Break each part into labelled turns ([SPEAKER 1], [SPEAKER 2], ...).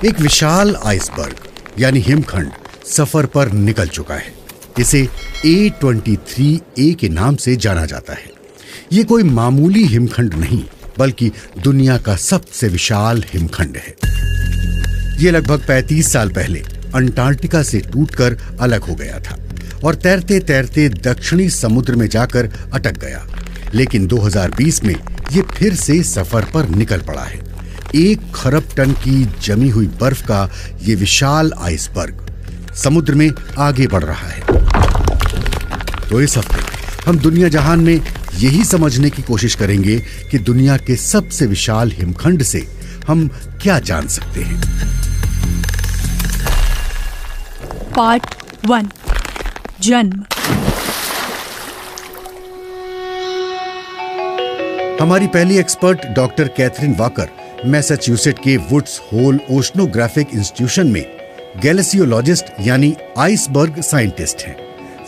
[SPEAKER 1] एक विशाल आइसबर्ग यानी हिमखंड सफर पर निकल चुका है। इसे A23A के नाम से जाना जाता है। ये कोई मामूली हिमखंड नहीं बल्कि दुनिया का सबसे विशाल हिमखंड है। ये लगभग 35 साल पहले अंटार्कटिका से टूटकर अलग हो गया था और तैरते तैरते दक्षिणी समुद्र में जाकर अटक गया। लेकिन 2020 में ये फिर से सफर पर निकल पड़ा है। 1 खरब टन की जमी हुई बर्फ का ये विशाल आइसबर्ग समुद्र में आगे बढ़ रहा है। तो इस हफ्ते हम दुनिया जहान में यही समझने की कोशिश करेंगे कि दुनिया के सबसे विशाल हिमखंड से हम क्या जान सकते हैं।
[SPEAKER 2] पार्ट 1 जन्म।
[SPEAKER 1] हमारी पहली expert doctor Catherine Walker Massachusetts के वुड्स होल ओशनोग्राफिक इंस्टीट्यूशन में गैलेसियोलॉजिस्ट यानी आइसबर्ग साइंटिस्ट हैं।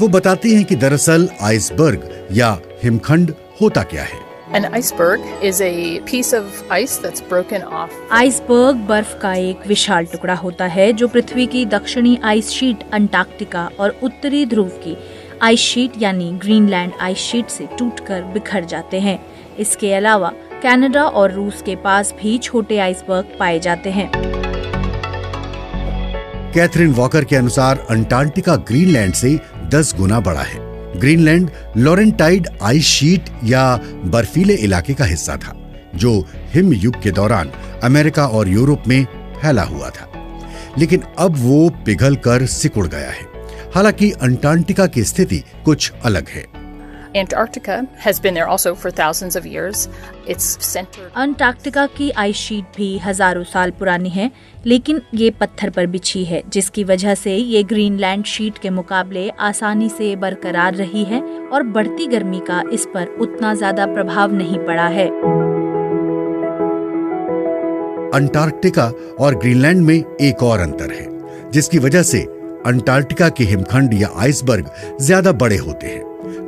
[SPEAKER 1] वो बताते हैं कि दरअसल आइसबर्ग या हिमखंड होता क्या है।
[SPEAKER 3] An iceberg is a piece of ice that's broken off.
[SPEAKER 2] Iceberg बर्फ का एक विशाल टुकड़ा होता है जो पृथ्वी की दक्षिणी आइस शीट अंटार्कटिका और उत्तरी ध्रुव की आइस शीट यानी ग्रीनलैंड आइस शीट से टूटकर बिखर जाते हैं। इसके अलावा कनाडा और रूस के पास भी छोटे आइसबर्ग पाए जाते हैं।
[SPEAKER 1] कैथरीन वॉकर के अनुसार अंटार्कटिका ग्रीनलैंड से 10 गुना बड़ा है। ग्रीनलैंड लॉरेंटाइड आइस शीट या बर्फीले इलाके का हिस्सा था जो हिम युग के दौरान अमेरिका और यूरोप में फैला हुआ था, लेकिन अब वो पिघल कर सिकुड़ गया है। हालांकि अंटार्कटिका की स्थिति कुछ अलग है।
[SPEAKER 3] Antarctica has been there also for thousands of years. It's centered.
[SPEAKER 2] Antarctica की आइस शीट भी हजारों साल पुरानी है, लेकिन ये पत्थर पर बिछी है, जिसकी वजह से ये ग्रीनलैंड शीट के मुकाबले आसानी से बरकरार रही है और बढ़ती गर्मी का इस पर उतना ज्यादा प्रभाव नहीं पड़ा है।
[SPEAKER 1] अंटार्कटिका और ग्रीनलैंड में एक और अंतर है, जिसकी वजह से अंटार्कटिका के हिमखंड या आइसबर्ग ज्यादा बड़े होते हैं।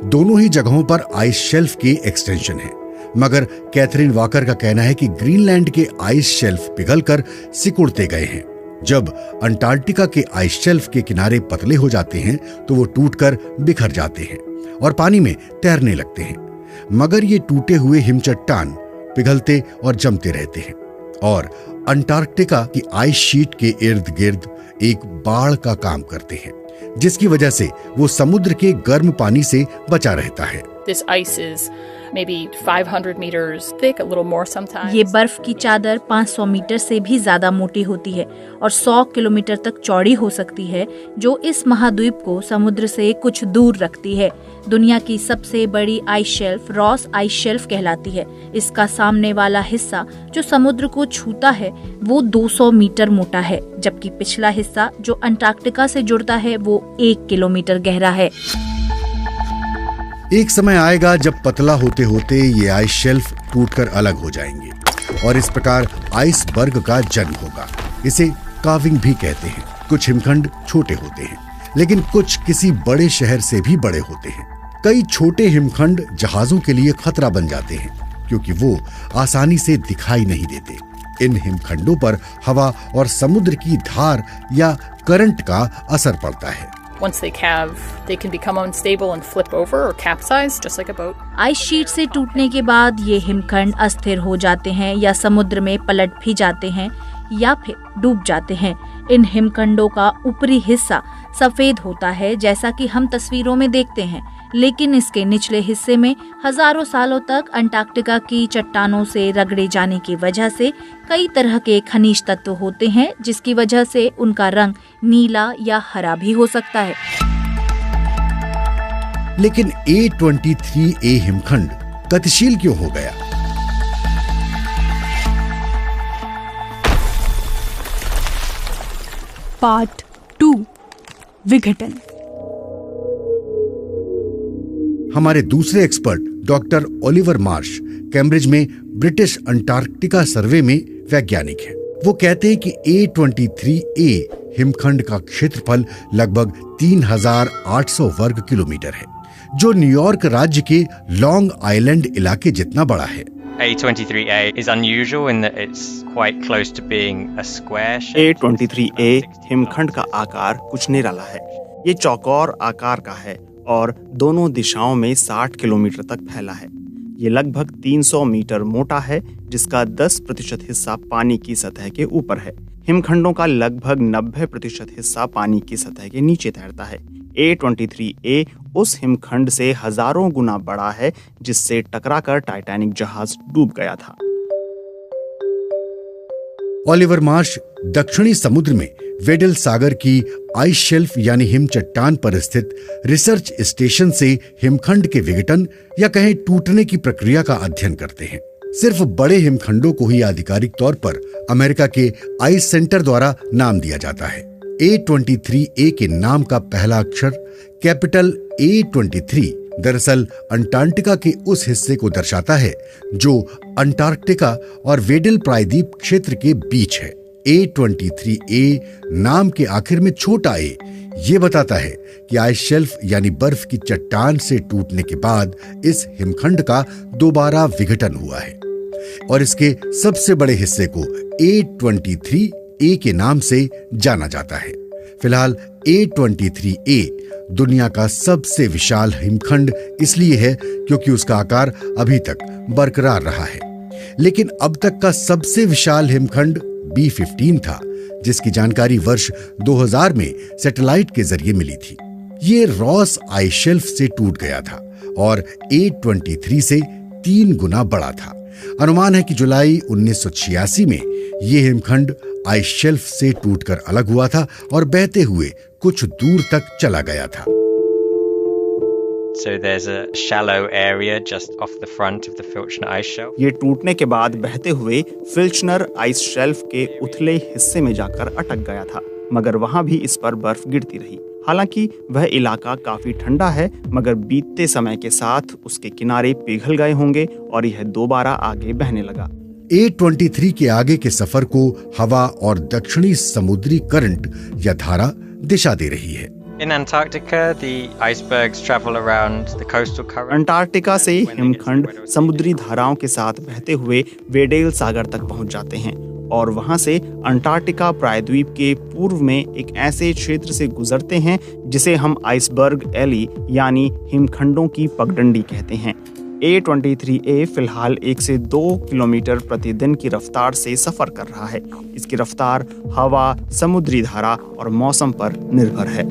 [SPEAKER 1] दोनों ही जगहों पर आइस शेल्फ के एक्सटेंशन है, मगर कैथरीन वॉकर का कहना है कि ग्रीनलैंड के आइस शेल्फ पिघलकर सिकुड़ते गए हैं। जब अंटार्कटिका के आइस शेल्फ के किनारे पतले हो जाते हैं तो वो टूटकर बिखर जाते हैं और पानी में तैरने लगते हैं, मगर ये टूटे हुए हिमचट्टान पिघलते और जमते रहते हैं और अंटार्कटिका की आइस शीट के इर्द गिर्द एक बाड़ का काम करते हैं, जिसकी वजह से वो समुद्र के गर्म पानी से बचा रहता है।
[SPEAKER 3] This ice is maybe 500 meters thick, a little more sometimes.
[SPEAKER 2] ये बर्फ की चादर 500 मीटर से भी ज्यादा मोटी होती है और 100 किलोमीटर तक चौड़ी हो सकती है, जो इस महाद्वीप को समुद्र से कुछ दूर रखती है। दुनिया की सबसे बड़ी ice shelf Ross ice shelf कहलाती है। इसका सामने वाला हिस्सा जो समुद्र को छूता है वो 200 मीटर मोटा है, जबकि पिछला हिस्सा जो अंटार्कटिका से जुड़ता है वो 1 किलोमीटर गहरा है।
[SPEAKER 1] एक समय आएगा जब पतला होते होते ये आइस शेल्फ टूटकर अलग हो जाएंगे और इस प्रकार आइसबर्ग का जन्म होगा। इसे काविंग भी कहते हैं। कुछ हिमखंड छोटे होते हैं, लेकिन कुछ किसी बड़े शहर से भी बड़े होते हैं। कई छोटे हिमखंड जहाजों के लिए खतरा बन जाते हैं क्योंकि वो आसानी से दिखाई नहीं देते। इन हिमखंडों पर हवा और समुद्र की धार या करंट का असर पड़ता है।
[SPEAKER 3] Once they calve, they can become unstable and flip over or capsize, just like a boat.
[SPEAKER 2] Ice sheet से टूटने के बाद ये हिमखंड अस्थिर हो जाते हैं या समुद्र में पलट भी जाते हैं या फिर डूब जाते हैं। इन हिमखंडों का ऊपरी हिस्सा सफेद होता है, जैसा कि हम तस्वीरों में देखते हैं, लेकिन इसके निचले हिस्से में हजारों सालों तक अंटार्कटिका की चट्टानों से रगड़े जाने की वजह से कई तरह के खनिज तत्व होते हैं, जिसकी वजह से उनका रंग नीला या हरा भी हो सकता है।
[SPEAKER 1] लेकिन A23A हिमखंड गतिशील क्यों हो गया?
[SPEAKER 2] पार्ट 2 विघटन।
[SPEAKER 1] हमारे दूसरे expert doctor Oliver Marsh Cambridge में ब्रिटिश अंटार्कटिका सर्वे में वैज्ञानिक हैं। वो कहते हैं कि A23A हिमखंड का क्षेत्रफल लगभग 3800 वर्ग किलोमीटर है, जो न्यूयॉर्क राज्य के लॉन्ग आइलैंड इलाके जितना बड़ा है।
[SPEAKER 4] A23A is unusual in that it's quite close to being a square shape.
[SPEAKER 5] A23A हिमखंड का आकार कुछ निराला है। ये चौकोर आकार का है और दोनों दिशाओं में 60 किलोमीटर तक फैला है। ये लगभग 300 मीटर मोटा है, जिसका 10% हिस्सा पानी की सतह के ऊपर है। हिमखंडों का लगभग 90% हिस्सा पानी की सतह के नीचे तैरता है। A23A उस हिमखंड से हजारों गुना बड़ा है जिससे टकराकर टाइटैनिक जहाज डूब गया था।
[SPEAKER 1] ओलिवर मार्श दक्षिणी समुद्र में वेडल सागर की आइस शेल्फ यानी हिम चट्टान पर स्थित रिसर्च स्टेशन से हिमखंड के विघटन या कहें टूटने की प्रक्रिया का अध्ययन करते हैं। सिर्फ बड़े हिमखंडों को ही आधिकारिक तौर पर अमेरिका के आइस सेंटर द्वारा नाम दिया जाता है। A23A के नाम का पहला अक्षर कैपिटल A23 दरअसल अंटार्कटिका के उस हिस्से को दर्शाता है जो अंटार्कटिका और वेडल प्रायद्वीप क्षेत्र के बीच है। A23A नाम के आखिर में छोटा a ये बताता है कि आइस शेल्फ यानी बर्फ की चट्टान से टूटने के बाद इस हिमखंड का दोबारा विघटन हुआ है और इसके सबसे बड़े हिस्से को A23A के नाम से जाना जाता है। फिलहाल A23A दुनिया का सबसे विशाल हिमखंड इसलिए है क्योंकि उसका आकार अभी तक बरकरार रहा है। लेकिन अब तक का सबसे विशाल हिमखंड B15 था, जिसकी जानकारी वर्ष 2000 में सैटेलाइट के जरिए मिली थी। ये रॉस आइस शेल्फ से टूट गया था और A23 से 3 गुना बड़ा था। अनुमान है कि जुलाई 1986 में ये हिमखंड आइस शेल्फ से टूटकर अलग हुआ था और बहते हुए कुछ दूर तक चला गया था।
[SPEAKER 4] So there's a shallow area just off the front of the Filchner ice shelf.
[SPEAKER 5] ये टूटने के बाद बहते हुए फिल्चनर आइस शेल्फ के उथले हिस्से में जाकर अटक गया था, मगर वहां भी इस पर बर्फ गिरती रही। हालांकि वह इलाका काफी ठंडा है, मगर बीतते समय के साथ उसके किनारे पिघल गए होंगे और यह दोबारा आगे बहने लगा।
[SPEAKER 1] A23 के आगे के सफर को हवा और दक्षिणी समुद्री करंट या धारा दिशा दे रही है।
[SPEAKER 4] In Antarctica, the icebergs travel around the coastal current.
[SPEAKER 5] Antarctica से हिमखंड समुद्री धाराओं के साथ बहते हुए वेडेल सागर तक पहुंच जाते हैं और वहां से अंटार्कटिका प्रायद्वीप के पूर्व में एक ऐसे क्षेत्र से गुजरते हैं जिसे हम आइसबर्ग एली यानी हिमखंडों की पगडंडी कहते हैं। A23A फिलहाल 1 से 2 किलोमीटर प्रतिदिन की रफ्तार से सफर कर रहा है। इसकी रफ्तार हवा, समुद्री धारा और मौसम पर निर्भर है।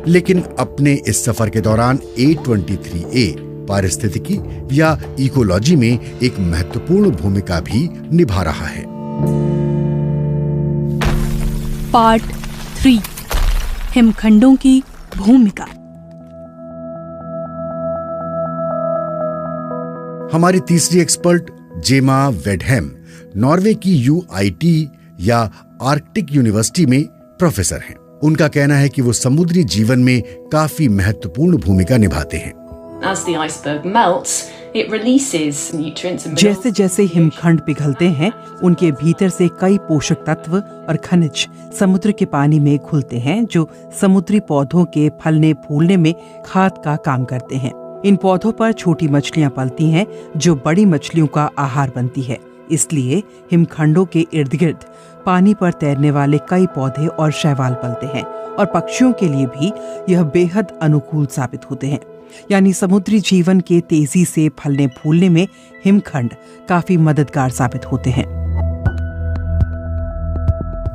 [SPEAKER 1] लेकिन अपने इस सफर के दौरान A23A पारिस्थितिकी या इकोलॉजी में एक महत्वपूर्ण भूमिका भी निभा रहा है।
[SPEAKER 6] पार्ट 3 हिमखंडों की भूमिका।
[SPEAKER 1] हमारी तीसरी एक्सपर्ट जेमा वेडहेम नॉर्वे की UiT या आर्कटिक यूनिवर्सिटी में प्रोफेसर हैं। उनका कहना है कि वो समुद्री जीवन में काफी महत्वपूर्ण भूमिका निभाते हैं।
[SPEAKER 7] जैसे जैसे हिमखंड पिघलते हैं, उनके भीतर से कई पोषक तत्व और खनिज समुद्र के पानी में घुलते हैं, जो समुद्री पौधों के फलने फूलने में खाद का काम करते हैं। इन पौधों पर छोटी मछलियां पलती हैं, जो बड़ी मछलियों का आहार बनती है। इसलिए हिमखंडों के इर्द गिर्द पानी पर तैरने वाले कई पौधे और शैवाल पलते हैं और पक्षियों के लिए भी यह बेहद अनुकूल साबित होते हैं। यानी समुद्री जीवन के तेजी से फलने फूलने में हिमखंड काफी मददगार साबित होते हैं।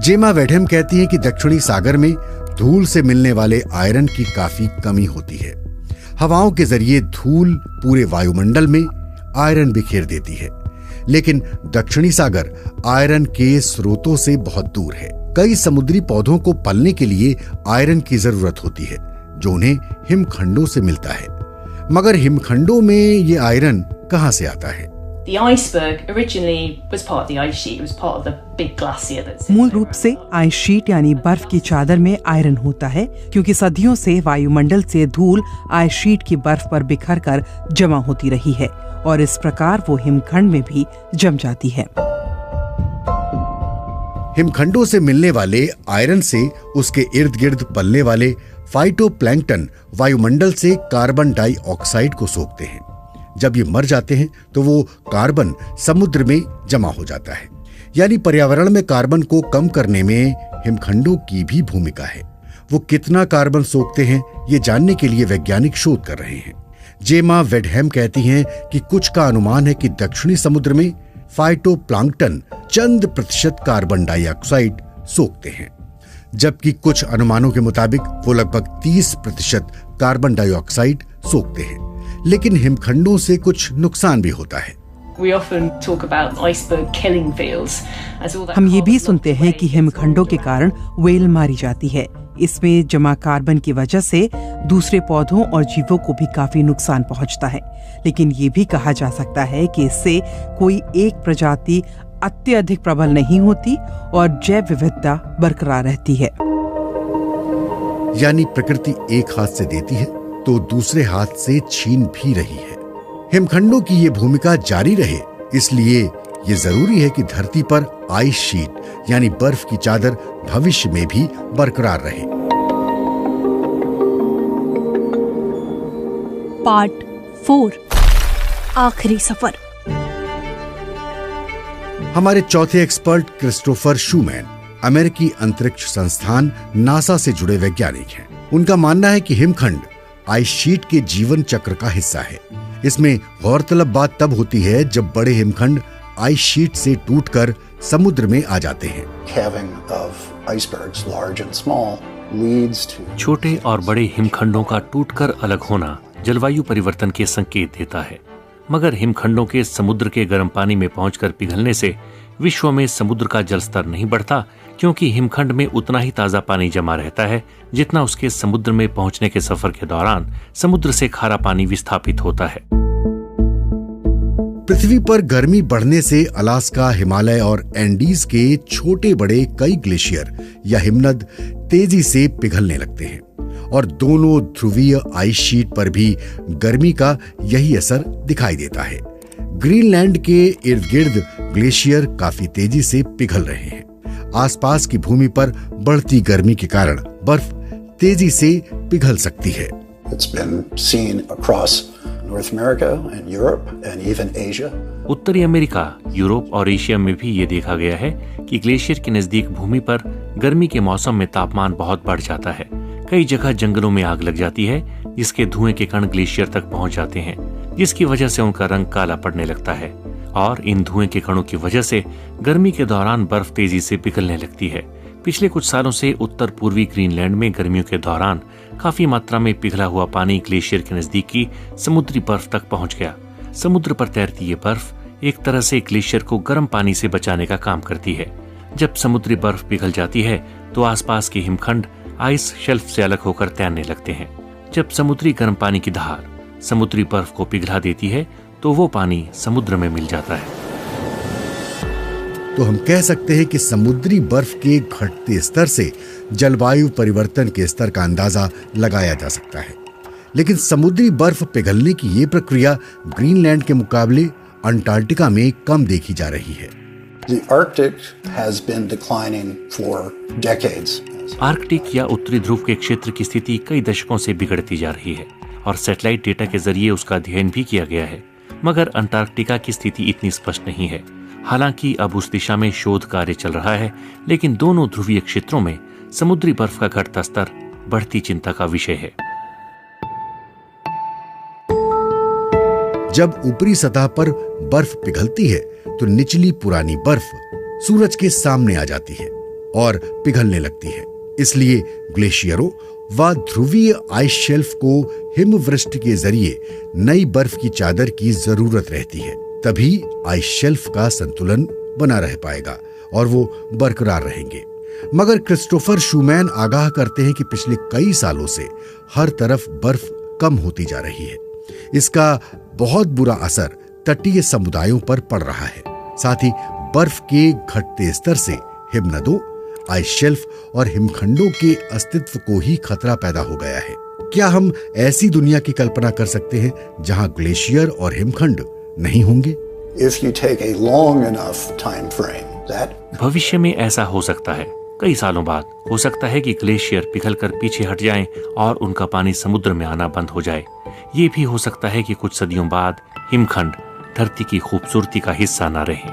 [SPEAKER 1] जेमा वेडहेम कहती हैं कि दक्षिणी सागर में धूल से मिलने वाले आयरन की काफी कमी होती है। हवाओं के जरिए धूल पूरे वायुमंडल में आयरन बिखेर देती है, लेकिन दक्षिणी सागर आयरन के स्रोतों से बहुत दूर है। कई समुद्री पौधों को पलने के लिए आयरन की जरूरत होती है, जो उन्हें हिमखंडों से मिलता है। मगर हिमखंडों में ये आयरन कहां से आता है?
[SPEAKER 7] मूल रूप से आइस शीट यानी बर्फ की चादर में आयरन होता है, क्योंकि सदियों से वायुमंडल से धूल आइस शीट की बर्फ पर बिखर कर जमा होती रही है और इस प्रकार वो हिमखंड में भी जम जाती है।
[SPEAKER 1] हिमखंडों से मिलने वाले आयरन से उसके इर्द गिर्द पलने वाले फाइटोप्लैंक्टन वायुमंडल से कार्बन डाइऑक्साइड को सोखते हैं, जब ये मर जाते हैं तो वो कार्बन समुद्र में जमा हो जाता है। यानी पर्यावरण में कार्बन को कम करने में हिमखंडों की भी भूमिका है। वो कितना कार्बन सोखते हैं ये जानने के लिए वैज्ञानिक शोध कर रहे हैं। जेमा वेडहैम कहती हैं कि कुछ का अनुमान है कि दक्षिणी समुद्र में फाइटोप्लैंक्टन चंद प्रतिशत कार्बन डाइऑक्साइड सोखते हैं, जबकि कुछ अनुमानों के मुताबिक वो लगभग 30% कार्बन डाइऑक्साइड सोखते हैं। लेकिन हिमखंडों से कुछ नुकसान भी होता है।
[SPEAKER 7] हम ये भी सुनते हैं कि हिमखंडों के कारण व्हेल मारी जाती है। इसमें जमा कार्बन की वजह से दूसरे पौधों और जीवों को भी काफी नुकसान पहुंचता है। लेकिन ये भी कहा जा सकता है कि इससे कोई एक प्रजाति अत्यधिक प्रबल नहीं होती और जैव विविधता बरकरार रहती है।
[SPEAKER 1] यानी प्रकृति एक हाथ से देती है तो दूसरे हाथ से छीन भी रही है। हिमखंडों की ये भूमिका जारी रहे, इसलिए ये जरूरी है कि धरती पर आइस शीट यानी बर्फ की चादर भविष्य में भी बरकरार रहे।
[SPEAKER 6] पार्ट 4, आखिरी सफर।
[SPEAKER 1] हमारे चौथे एक्सपर्ट क्रिस्टोफर शूमैन अमेरिकी अंतरिक्ष संस्थान नासा से जुड़े वैज्ञानिक हैं। उनका मानना है कि हिमखंड आइस शीट के जीवन चक्र का हिस्सा है। इसमें गौरतलब बात तब होती है जब बड़े हिमखंड आइस शीट से टूटकर समुद्र में आ जाते हैं।
[SPEAKER 8] छोटे और बड़े हिमखंडों का टूटकर अलग होना जलवायु परिवर्तन के संकेत देता है। मगर हिमखंडों के समुद्र के गर्म पानी में पहुंचकर पिघलने से विश्व में समुद्र का जलस्तर नहीं बढ़ता, क्योंकि हिमखंड में उतना ही ताजा पानी जमा रहता है जितना उसके समुद्र में पहुंचने के सफर के दौरान समुद्र से खारा पानी विस्थापित होता है।
[SPEAKER 1] पृथ्वी पर गर्मी बढ़ने से अलास्का, हिमालय और एंडीज के छोटे बड़े कई ग्लेशियर या हिमनद तेजी से पिघलने लगते हैं और दोनों ध्रुवीय आइस शीट पर भी गर्मी का यही असर दिखाई देता है। ग्रीनलैंड के इर्द गिर्द ग्लेशियर काफी तेजी से पिघल रहे हैं। आसपास की भूमि पर बढ़ती गर्मी के कारण बर्फ तेजी से पिघल सकती है।
[SPEAKER 8] उत्तरी अमेरिका, यूरोप और एशिया में भी ये देखा गया है कि ग्लेशियर के नजदीक भूमि पर गर्मी के मौसम में तापमान बहुत बढ़ जाता है। कई जगह जंगलों में आग लग जाती है, जिसके धुएं के कण ग्लेशियर तक पहुंच जाते हैं, जिसकी वजह से उनका रंग काला पड़ने लगता है। और इन धुएं के कणों की वजह से गर्मी के दौरान बर्फ तेजी से पिघलने लगती है। पिछले कुछ सालों से उत्तर पूर्वी ग्रीनलैंड में गर्मियों के दौरान काफी मात्रा में पिघला हुआ पानी ग्लेशियर के नजदीक की समुद्री बर्फ तक पहुंच गया। समुद्र पर तैरती ये बर्फ एक तरह से ग्लेशियर को गर्म पानी से बचाने का काम करती है। जब समुद्री बर्फ पिघल जाती है तो आसपास के हिमखंड आइस शेल्फ से अलग होकर तैरने लगते हैं। जब समुद्री गर्म पानी की धार समुद्री बर्फ को पिघला देती है तो वो पानी समुद्र में मिल जाता है।
[SPEAKER 1] तो हम कह सकते हैं कि समुद्री बर्फ के घटते स्तर से जलवायु परिवर्तन के स्तर का अंदाजा लगाया जा सकता है। लेकिन समुद्री बर्फ पिघलने की ये प्रक्रिया ग्रीनलैंड के मुकाबले अंटार्कटिका में कम देखी जा रही है।
[SPEAKER 8] आर्कटिक या उत्तरी ध्रुव के क्षेत्र की स्थिति कई दशकों से बिगड़ती जा रही है और सैटेलाइट डेटा के जरिए उसका अध्ययन भी किया गया है। मगर अंटार्कटिका की स्थिति इतनी स्पष्ट नहीं है। हालांकि अब उस दिशा में शोध कार्य चल रहा है, लेकिन दोनों ध्रुवीय क्षेत्रों में समुद्री बर्फ का घटता स्तर बढ़ती चिंता का विषय है।
[SPEAKER 1] जब ऊपरी सतह पर बर्फ पिघलती है तो निचली पुरानी बर्फ सूरज के सामने आ जाती है और पिघलने लगती है। इसलिए ग्लेशियरों व ध्रुवीय आइस शेल्फ को हिमवृष्टि के जरिए नई बर्फ की चादर की जरूरत रहती है। तभी आइस शेल्फ का संतुलन बना रह पाएगा और वो बरकरार रहेंगे। मगर क्रिस्टोफर शूमैन आगाह करते हैं कि पिछले कई सालों से हर तरफ बर्फ कम होती जा रही है। इसका बहुत बुरा असर तटीय समुदायों पर पड़ रहा है। साथ ही बर्फ के घटते स्तर से हिमनदों, आइस शेल्फ और हिमखंडों के अस्तित्व को ही खतरा पैदा हो गया है। क्या हम ऐसी दुनिया की कल्पना कर सकते हैं जहां ग्लेशियर और हिमखंड नहीं होंगे?
[SPEAKER 8] भविष्य में ऐसा हो सकता है। कई सालों बाद हो सकता है कि ग्लेशियर पिघलकर पीछे हट जाएं और उनका पानी समुद्र में आना बंद हो जाए। ये भी हो सकता है कि कुछ सदियों बाद हिमखंड धरती की खूबसूरती का हिस्सा न रहें।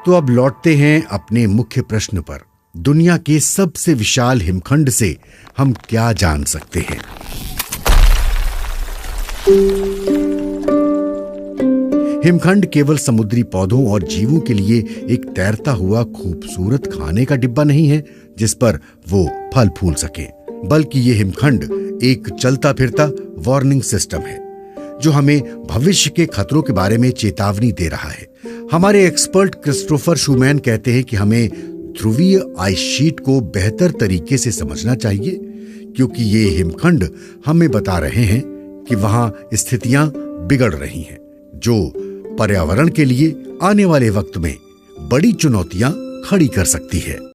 [SPEAKER 1] तो अब लौटते हैं अपने मुख्य प्रश्न पर। दुनिया के सबसे विशाल हिमखंड से हम क्या जान सकते हैं? हिमखंड केवल समुद्री पौधों और जीवों के लिए एक तैरता हुआ खूबसूरत खाने का डिब्बा नहीं है जिस पर वो फल फूल सके, बल्कि ये हिमखंड एक चलता फिरता वार्निंग सिस्टम है जो हमें भविष्य के खतरों के बारे में चेतावनी दे रहा है। हमारे एक्सपर्ट क्रिस्टोफर शूमैन कहते हैं कि हमें ध्रुवीय आइस शीट को बेहतर तरीके से समझना चाहिए, क्योंकि ये हिमखंड हमें बता रहे हैं कि वहां स्थितियां बिगड़ रही हैं, जो पर्यावरण के लिए आने वाले वक्त में बड़ी चुनौतियां खड़ी कर सकती है।